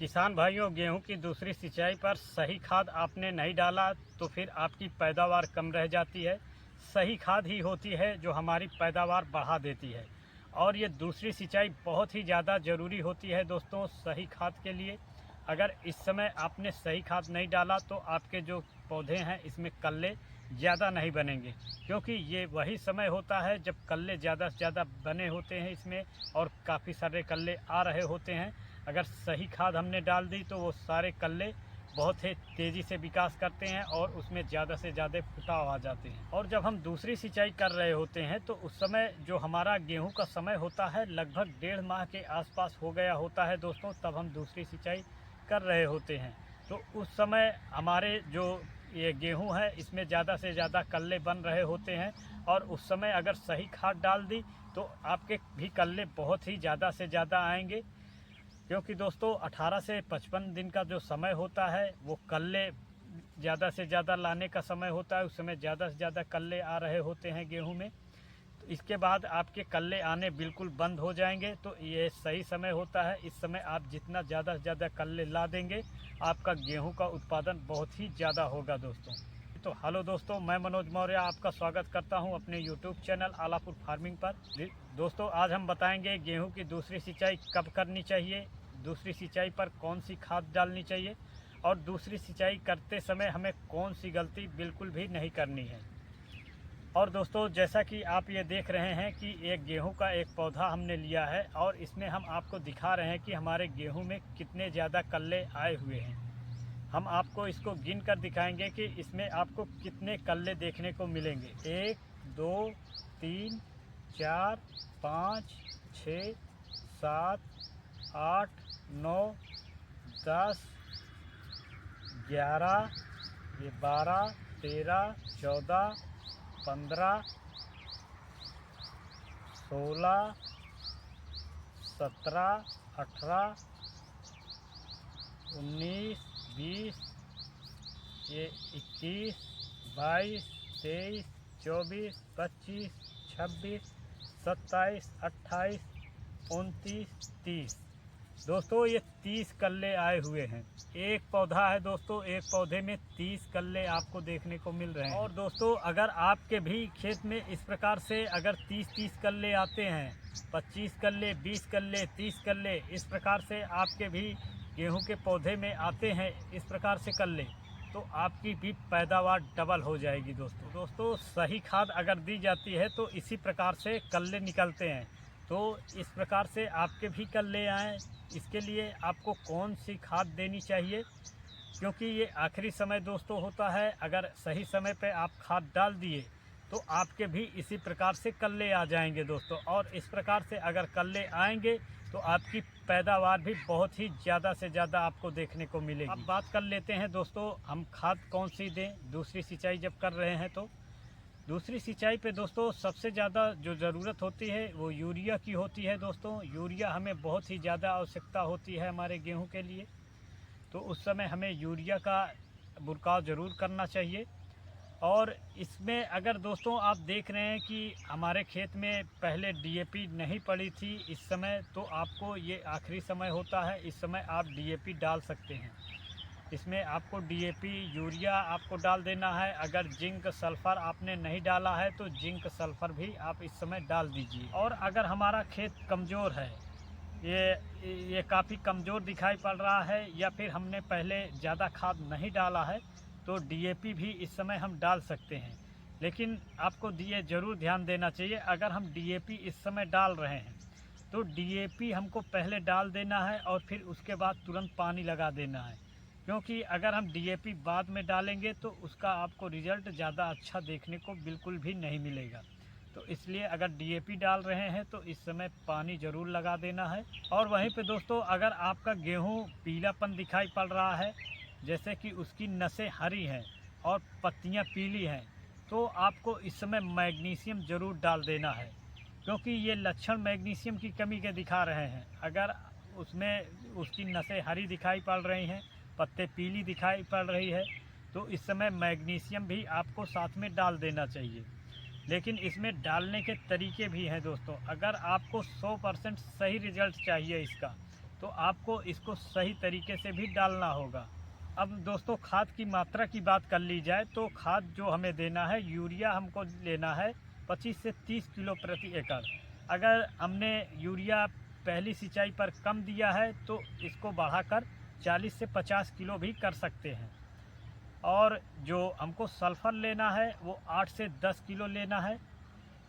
किसान भाइयों, गेहूं की दूसरी सिंचाई पर सही खाद आपने नहीं डाला तो फिर आपकी पैदावार कम रह जाती है। सही खाद ही होती है जो हमारी पैदावार बढ़ा देती है और ये दूसरी सिंचाई बहुत ही ज़्यादा ज़रूरी होती है दोस्तों सही खाद के लिए। अगर इस समय आपने सही खाद नहीं डाला तो आपके जो पौधे हैं इसमें कल्ले ज़्यादा नहीं बनेंगे, क्योंकि ये वही समय होता है जब कल्ले ज़्यादा से ज़्यादा बने होते हैं इसमें और काफ़ी सारे कल्ले आ रहे होते हैं। अगर सही खाद हमने डाल दी तो वो सारे कल्ले बहुत ही तेज़ी से विकास करते हैं और उसमें ज़्यादा से ज़्यादा फुटाव आ जाते हैं। और जब हम दूसरी सिंचाई कर रहे होते हैं तो उस समय जो हमारा गेहूं का समय होता है लगभग 1.5 माह के आसपास हो गया होता है दोस्तों, तब हम दूसरी सिंचाई कर रहे होते हैं। तो उस समय हमारे जो ये गेहूं है इसमें ज़्यादा से ज़्यादा कल्ले बन रहे होते हैं और उस समय अगर सही खाद डाल दी तो आपके भी कल्ले बहुत ही ज़्यादा से ज़्यादा आएंगे, क्योंकि दोस्तों 18 से 55 दिन का जो समय होता है वो कल्ले ज़्यादा से ज़्यादा लाने का समय होता है। उस समय ज़्यादा से ज़्यादा कल्ले आ रहे होते हैं गेहूं में। तो इसके बाद आपके कल्ले आने बिल्कुल बंद हो जाएंगे, तो ये सही समय होता है। इस समय आप जितना ज़्यादा से ज़्यादा कल्ले ला देंगे आपका गेहूं का उत्पादन बहुत ही ज़्यादा होगा दोस्तों। तो हेलो दोस्तों, मैं मनोज मौर्य आपका स्वागत करता हूं अपने यूट्यूब चैनल आलापुर फार्मिंग पर। दोस्तों आज हम बताएंगे गेहूं की दूसरी सिंचाई कब करनी चाहिए, दूसरी सिंचाई पर कौन सी खाद डालनी चाहिए और दूसरी सिंचाई करते समय हमें कौन सी गलती बिल्कुल भी नहीं करनी है। और दोस्तों जैसा कि आप ये देख रहे हैं कि एक गेहूं का एक पौधा हमने लिया है और इसमें हम आपको दिखा रहे हैं कि हमारे गेहूं में कितने ज़्यादा कल्ले आए हुए हैं। हम आपको इसको गिन कर दिखाएंगे कि इसमें आपको कितने कल्ले देखने को मिलेंगे। 1 2 3 4 5 6 7 8 9 10 11 ये 12 13 14 15 16 17 18 19 20 ये 21 22 23 24 25 26 27 28 29 30। दोस्तों ये 30 कल्ले आए हुए हैं। एक पौधा है दोस्तों, एक पौधे में 30 कल्ले आपको देखने को मिल रहे हैं। और दोस्तों अगर आपके भी खेत में इस प्रकार से अगर 30 कल्ले आते हैं, 25 कल्ले, 20 कल्ले, 30 कल्ले, इस प्रकार से आपके भी गेहूं के पौधे में आते हैं इस प्रकार से कल्ले, तो आपकी भी पैदावार डबल हो जाएगी दोस्तों सही खाद अगर दी जाती है तो इसी प्रकार से कल्ले निकलते हैं। तो इस प्रकार से आपके भी कल्ले आएँ, इसके लिए आपको कौन सी खाद देनी चाहिए, क्योंकि ये आखिरी समय दोस्तों होता है। अगर सही समय पे आप खाद डाल दिए तो आपके भी इसी प्रकार से कल्ले आ जाएंगे दोस्तों। और इस प्रकार से अगर कल्ले आएंगे तो आपकी पैदावार भी बहुत ही ज़्यादा से ज़्यादा आपको देखने को मिलेगी। अब बात कर लेते हैं दोस्तों हम खाद कौन सी दें दूसरी सिंचाई जब कर रहे हैं। तो दूसरी सिंचाई पे दोस्तों सबसे ज़्यादा जो ज़रूरत होती है वो यूरिया की होती है दोस्तों। यूरिया हमें बहुत ही ज़्यादा आवश्यकता होती है हमारे गेहूं के लिए, तो उस समय हमें यूरिया का बुरकाव ज़रूर करना चाहिए। और इसमें अगर दोस्तों आप देख रहे हैं कि हमारे खेत में पहले डीएपी नहीं पड़ी थी इस समय, तो आपको ये आखिरी समय होता है, इस समय आप डीएपी डाल सकते हैं। इसमें आपको डीएपी यूरिया आपको डाल देना है। अगर जिंक सल्फ़र आपने नहीं डाला है तो जिंक सल्फ़र भी आप इस समय डाल दीजिए। और अगर हमारा खेत कमज़ोर है, ये काफ़ी कमज़ोर दिखाई पड़ रहा है या फिर हमने पहले ज़्यादा खाद नहीं डाला है, तो डीएपी भी इस समय हम डाल सकते हैं। लेकिन आपको ये ज़रूर ध्यान देना चाहिए, अगर हम डीएपी इस समय डाल रहे हैं तो डीएपी हमको पहले डाल देना है और फिर उसके बाद तुरंत पानी लगा देना है, क्योंकि अगर हम डीएपी बाद में डालेंगे तो उसका आपको रिज़ल्ट ज़्यादा अच्छा देखने को बिल्कुल भी नहीं मिलेगा। तो इसलिए अगर डीएपी डाल रहे हैं तो इस समय पानी ज़रूर लगा देना है। और वहीं पे दोस्तों अगर आपका गेहूँ पीलापन दिखाई पड़ रहा है, जैसे कि उसकी नसें हरी हैं और पत्तियां पीली हैं, तो आपको इस समय मैग्नीशियम ज़रूर डाल देना है, क्योंकि ये लक्षण मैग्नीशियम की कमी के दिखा रहे हैं। अगर उसमें उसकी नसें हरी दिखाई पड़ रही हैं, पत्ते पीली दिखाई पड़ रही है, तो इस समय मैग्नीशियम भी आपको साथ में डाल देना चाहिए। लेकिन इसमें डालने के तरीके भी हैं दोस्तों। अगर आपको 100% सही रिज़ल्ट चाहिए इसका, तो आपको इसको सही तरीके से भी डालना होगा। अब दोस्तों खाद की मात्रा की बात कर ली जाए तो खाद जो हमें देना है, यूरिया हमको लेना है 25 से 30 किलो प्रति एकड़। अगर हमने यूरिया पहली सिंचाई पर कम दिया है तो इसको बढ़ाकर 40 से 50 किलो भी कर सकते हैं। और जो हमको सल्फ़र लेना है वो 8 से 10 किलो लेना है।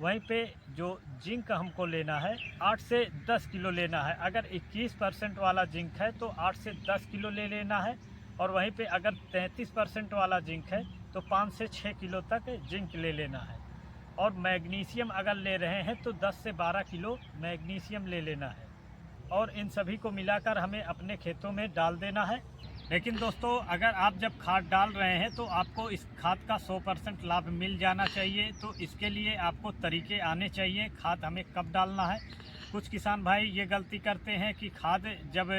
वहीं पे जो जिंक हमको लेना है 8 से 10 किलो लेना है। अगर 21% वाला जिंक है तो 8 से 10 किलो ले लेना है। और वहीं पे अगर 33% वाला जिंक है तो 5 से 6 किलो तक जिंक ले लेना है। और मैग्नीशियम अगर ले रहे हैं तो 10 से 12 किलो मैग्नीशियम ले लेना है। और इन सभी को मिलाकर हमें अपने खेतों में डाल देना है। लेकिन दोस्तों अगर आप जब खाद डाल रहे हैं तो आपको इस खाद का 100% लाभ मिल जाना चाहिए। तो इसके लिए आपको तरीके आने चाहिए खाद हमें कब डालना है। कुछ किसान भाई ये गलती करते हैं कि खाद जब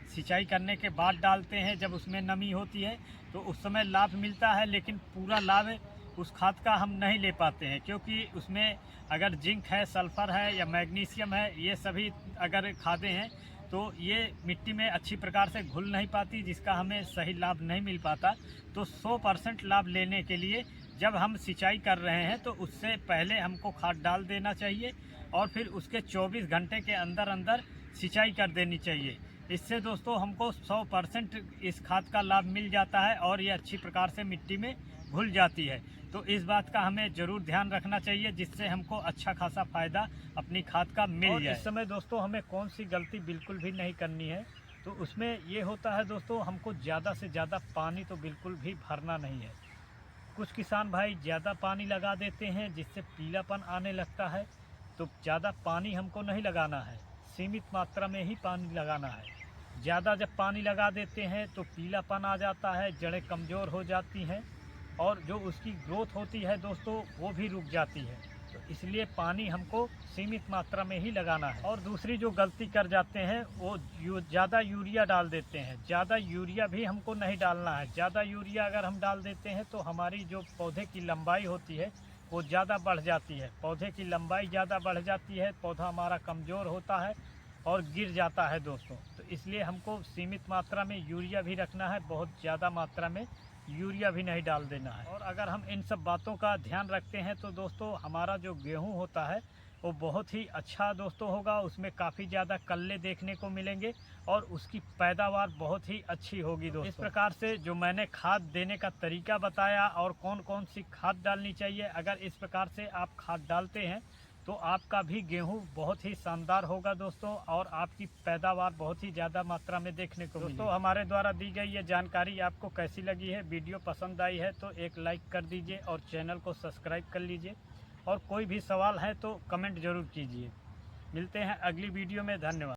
सिंचाई करने के बाद डालते हैं, जब उसमें नमी होती है तो उस समय लाभ मिलता है, लेकिन पूरा लाभ उस खाद का हम नहीं ले पाते हैं, क्योंकि उसमें अगर जिंक है, सल्फ़र है या मैग्नीशियम है, ये सभी अगर खादें हैं तो ये मिट्टी में अच्छी प्रकार से घुल नहीं पाती, जिसका हमें सही लाभ नहीं मिल पाता। तो 100% लाभ लेने के लिए जब हम सिंचाई कर रहे हैं तो उससे पहले हमको खाद डाल देना चाहिए और फिर उसके 24 घंटे के अंदर अंदर सिंचाई कर देनी चाहिए। इससे दोस्तों हमको 100% इस खाद का लाभ मिल जाता है और ये अच्छी प्रकार से मिट्टी में घुल जाती है। तो इस बात का हमें ज़रूर ध्यान रखना चाहिए, जिससे हमको अच्छा खासा फ़ायदा अपनी खाद का मिल जाए। इस समय दोस्तों हमें कौन सी गलती बिल्कुल भी नहीं करनी है, तो उसमें ये होता है दोस्तों, हमको ज़्यादा से ज़्यादा पानी तो बिल्कुल भी भरना नहीं है। कुछ किसान भाई ज़्यादा पानी लगा देते हैं जिससे पीलापन आने लगता है। तो ज़्यादा पानी हमको नहीं लगाना है, सीमित मात्रा में ही पानी लगाना है। ज़्यादा जब पानी लगा देते हैं तो पीलापन आ जाता है, जड़ें कमज़ोर हो जाती हैं और जो उसकी ग्रोथ होती है दोस्तों वो भी रुक जाती है। तो इसलिए पानी हमको सीमित मात्रा में ही लगाना है। और दूसरी जो गलती कर जाते हैं वो ज़्यादा यूरिया डाल देते हैं। ज़्यादा यूरिया भी हमको नहीं डालना है। ज़्यादा यूरिया अगर हम डाल देते हैं तो हमारी जो पौधे की लंबाई होती है वो ज़्यादा बढ़ जाती है। पौधे की लंबाई ज़्यादा बढ़ जाती है, पौधा हमारा कमज़ोर होता है और गिर जाता है दोस्तों। तो इसलिए हमको सीमित मात्रा में यूरिया भी रखना है, बहुत ज़्यादा मात्रा में यूरिया भी नहीं डाल देना है। और अगर हम इन सब बातों का ध्यान रखते हैं तो दोस्तों हमारा जो गेहूं होता है वो बहुत ही अच्छा दोस्तों होगा। उसमें काफ़ी ज़्यादा कल्ले देखने को मिलेंगे और उसकी पैदावार बहुत ही अच्छी होगी दोस्तों। इस प्रकार से जो मैंने खाद देने का तरीका बताया और कौन कौन सी खाद डालनी चाहिए, अगर इस प्रकार से आप खाद डालते हैं तो आपका भी गेहूं बहुत ही शानदार होगा दोस्तों और आपकी पैदावार बहुत ही ज़्यादा मात्रा में देखने को मिलेगी। दोस्तों हमारे द्वारा दी गई ये जानकारी आपको कैसी लगी है, वीडियो पसंद आई है तो एक लाइक कर दीजिए और चैनल को सब्सक्राइब कर लीजिए। और कोई भी सवाल है तो कमेंट ज़रूर कीजिए। मिलते हैं अगली वीडियो में, धन्यवाद।